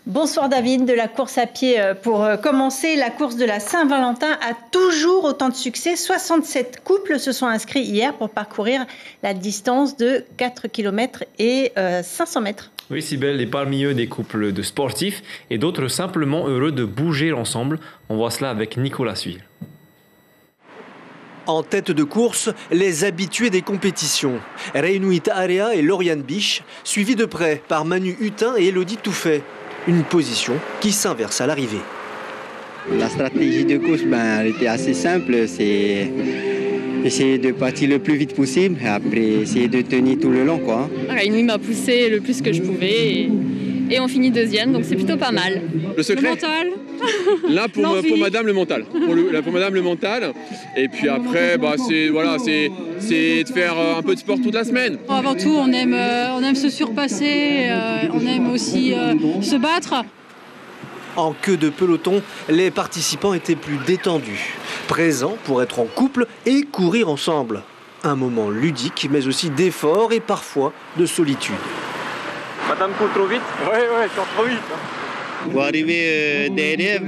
Bonsoir David, de la course à pied pour commencer. La course de la Saint-Valentin a toujours autant de succès. 67 couples se sont inscrits hier pour parcourir la distance de 4 km et 500 mètres. Oui, Cybèle, et parmi eux des couples de sportifs et d'autres simplement heureux de bouger ensemble. On voit cela avec Nicolas Suir. En tête de course, les habitués des compétitions. Reinuit Area et Lauriane Biche, suivis de près par Manu Hutin et Elodie Touffet. Une position qui s'inverse à l'arrivée. La stratégie de course, elle était assez simple. C'est essayer de partir le plus vite possible et après essayer de tenir tout le long, quoi. Reinuit m'a poussé le plus que je pouvais et on finit deuxième, donc c'est plutôt pas mal. Le secret, le mental. Là pour madame le mental. Pour madame le mental. Et puis après, c'est de faire un peu de sport toute la semaine. Avant tout, on aime se surpasser, on aime aussi se battre. En queue de peloton, les participants étaient plus détendus, présents pour être en couple et courir ensemble. Un moment ludique, mais aussi d'effort et parfois de solitude. Madame court trop vite? Oui, je cours trop vite. Pour arriver derrière,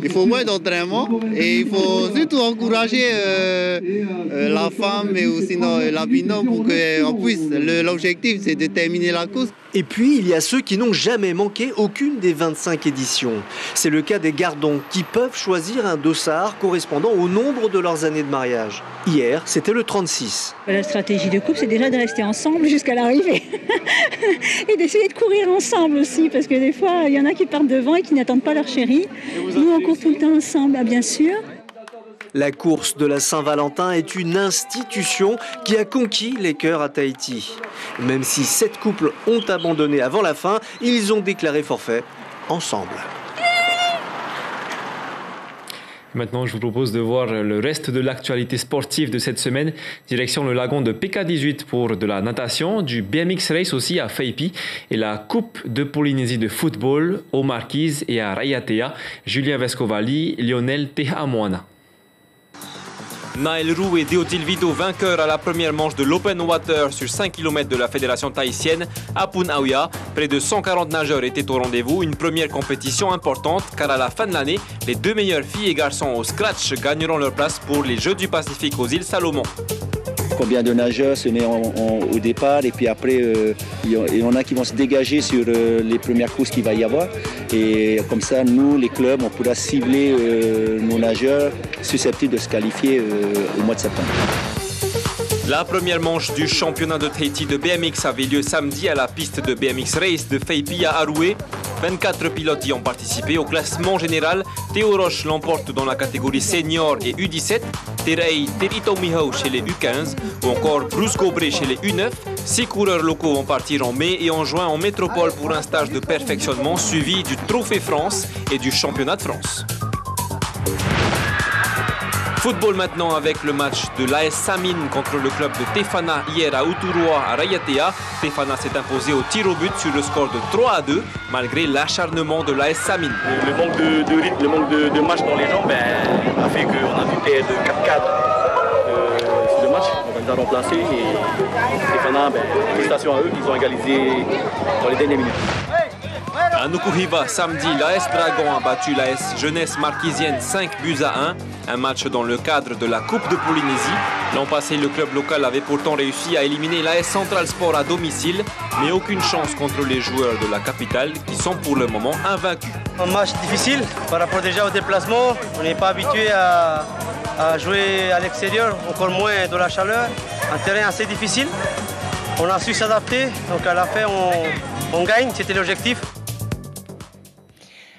il faut moins d'entraînement et il faut surtout encourager la femme et aussi la binôme pour qu'on puisse. L'objectif, c'est de terminer la course. Et puis, il y a ceux qui n'ont jamais manqué aucune des 25 éditions. C'est le cas des gardons qui peuvent choisir un dossard correspondant au nombre de leurs années de mariage. Hier, c'était le 36. La stratégie de couple, c'est déjà de rester ensemble jusqu'à l'arrivée. Et d'essayer de courir ensemble aussi, parce que des fois, il y en a qui partent devant et qui n'attendent pas leur chérie. Nous, on court tout le temps ensemble, bien sûr. La course de la Saint-Valentin est une institution qui a conquis les cœurs à Tahiti. Même si 7 couples ont abandonné avant la fin, ils ont déclaré forfait ensemble. Maintenant, je vous propose de voir le reste de l'actualité sportive de cette semaine. Direction le lagon de PK18 pour de la natation, du BMX Race aussi à Faipi et la Coupe de Polynésie de football aux Marquises et à Raiatea. Julien Vescovali, Lionel Tehamoana. Naël Roux et Deotil Vito vainqueurs à la première manche de l'Open Water sur 5 km de la fédération tahitienne à Punaoya. Près de 140 nageurs étaient au rendez-vous, une première compétition importante car à la fin de l'année, les 2 meilleures filles et garçons au scratch gagneront leur place pour les Jeux du Pacifique aux îles Salomon. Combien de nageurs se met au départ et puis après il y en a qui vont se dégager sur les premières courses qu'il va y avoir et comme ça nous les clubs on pourra cibler nos nageurs susceptibles de se qualifier au mois de septembre. La première manche du championnat de Tahiti de BMX avait lieu samedi à la piste de BMX Race de Faipi à Aroué. 24 pilotes y ont participé. Au classement général, Théo Roche l'emporte dans la catégorie senior et U17, Terei Terito Mihau chez les U15 ou encore Bruce Gobré chez les U9. 6 coureurs locaux vont partir en mai et en juin en métropole pour un stage de perfectionnement suivi du Trophée France et du Championnat de France. Football maintenant avec le match de l'AS Samin contre le club de Tefana hier à Uturua à Raiatea. Tefana s'est imposé au tir au but sur le score de 3-2 malgré l'acharnement de l'AS Samin. Le manque de rythme, le manque de match dans les jambes a fait qu'on a dû perdre 4-4 sur le match. On les a remplacés et Tefana, félicitations à eux, ils ont égalisé dans les dernières minutes. À Nukuhiva, samedi, l'AS Dragon a battu l'AS Jeunesse Marquisienne 5-1. Un match dans le cadre de la Coupe de Polynésie. L'an passé, le club local avait pourtant réussi à éliminer l'AS Central Sport à domicile, mais aucune chance contre les joueurs de la capitale qui sont pour le moment invaincus. Un match difficile par rapport déjà au déplacement. On n'est pas habitué à jouer à l'extérieur, encore moins de la chaleur. Un terrain assez difficile. On a su s'adapter, donc à la fin on gagne, c'était l'objectif.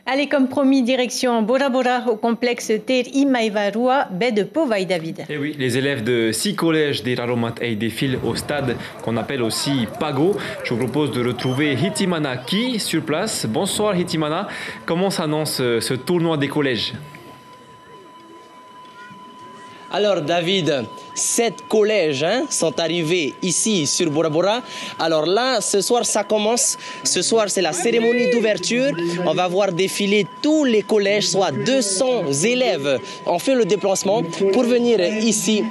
Allez, comme promis, direction Bora Bora au complexe Ter Imaivarua, baie de Povai, David. Et oui, les élèves de 6 collèges des Raromat défilent au stade qu'on appelle aussi Pago. Je vous propose de retrouver Hitimana Ki sur place. Bonsoir Hitimana, comment s'annonce ce tournoi des collèges ? Alors David, 7 collèges sont arrivés ici sur Bora Bora. Alors là, ce soir, ça commence. Ce soir, c'est la cérémonie d'ouverture. On va voir défiler tous les collèges, soit 200 élèves. On fait le déplacement pour venir ici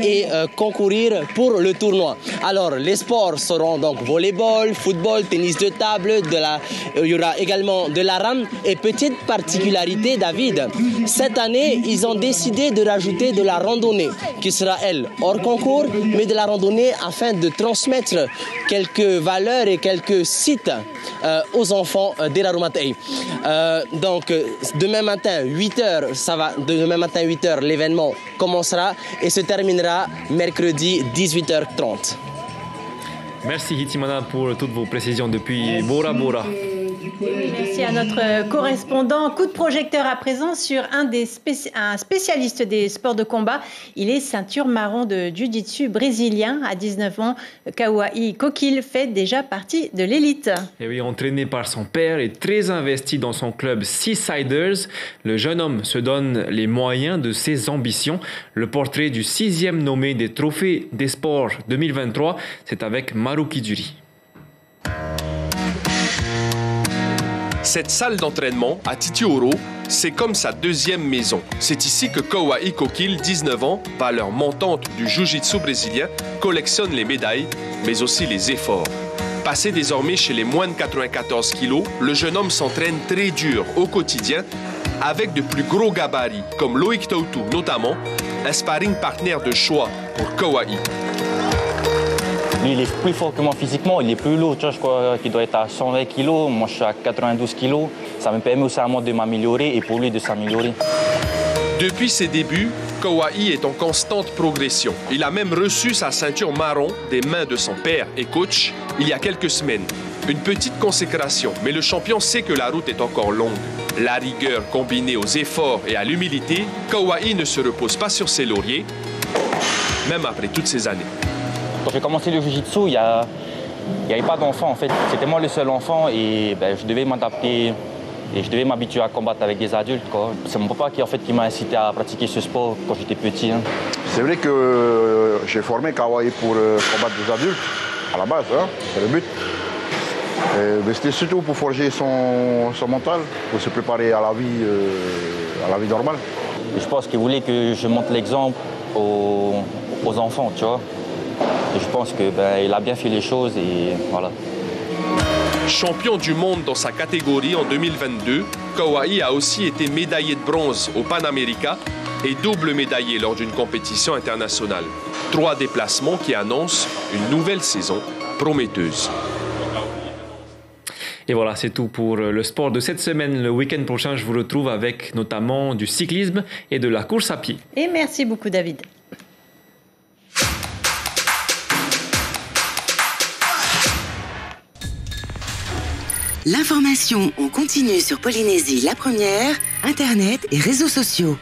et concourir pour le tournoi. Alors, les sports seront donc volleyball, football, tennis de table, il y aura également de la rame. Et petite particularité, David, cette année, ils ont décidé de rajouter de la randonnée, qui sera, elle, hors concours, mais de la randonnée afin de transmettre quelques valeurs et quelques sites aux enfants d'Erarumatei. Donc, demain matin, 8h, l'événement commencera et se terminera mercredi 18h30. Merci Hitimana pour toutes vos précisions depuis Bora Bora. Merci à notre correspondant. Coup de projecteur à présent sur un spécialiste des sports de combat. Il est ceinture marron de jiu-jitsu brésilien. À 19 ans, Kawai Kokil fait déjà partie de l'élite. Et oui, entraîné par son père et très investi dans son club Seasiders, le jeune homme se donne les moyens de ses ambitions. Le portrait du 6e nommé des trophées des sports 2023, c'est avec Maru Kijuri. Cette salle d'entraînement à Titioro, c'est comme sa deuxième maison. C'est ici que Kawai Kokil, 19 ans, valeur montante du jiu-jitsu brésilien, collectionne les médailles, mais aussi les efforts. Passé désormais chez les moins de 94 kilos, le jeune homme s'entraîne très dur au quotidien avec de plus gros gabarits, comme Loïc Tautou notamment, un sparring partenaire de choix pour Kawai. Lui, il est plus fort que moi physiquement, il est plus lourd, tu vois, je crois qu'il doit être à 120 kg, moi je suis à 92 kg. Ça me permet aussi à moi de m'améliorer et pour lui de s'améliorer. Depuis ses débuts, Kawai est en constante progression. Il a même reçu sa ceinture marron des mains de son père et coach il y a quelques semaines. Une petite consécration, mais le champion sait que la route est encore longue. La rigueur combinée aux efforts et à l'humilité, Kawai ne se repose pas sur ses lauriers, même après toutes ces années. Quand j'ai commencé le jiu-jitsu, il n'y avait pas d'enfant en fait. C'était moi le seul enfant et je devais m'adapter et je devais m'habituer à combattre avec des adultes. C'est mon papa qui m'a incité à pratiquer ce sport quand j'étais petit. C'est vrai que j'ai formé Kawai pour combattre des adultes, à la base, c'est le but. Mais c'était surtout pour forger son mental, pour se préparer à la vie normale. Et je pense qu'il voulait que je montre l'exemple aux enfants, tu vois. Et je pense qu'il a bien fait les choses et voilà. Champion du monde dans sa catégorie en 2022, Kawai a aussi été médaillé de bronze au Pan America et double médaillé lors d'une compétition internationale. 3 déplacements qui annoncent une nouvelle saison prometteuse. Et voilà, c'est tout pour le sport de cette semaine. Le week-end prochain, je vous retrouve avec notamment du cyclisme et de la course à pied. Et merci beaucoup, David. L'information en continu sur Polynésie la première, Internet et réseaux sociaux.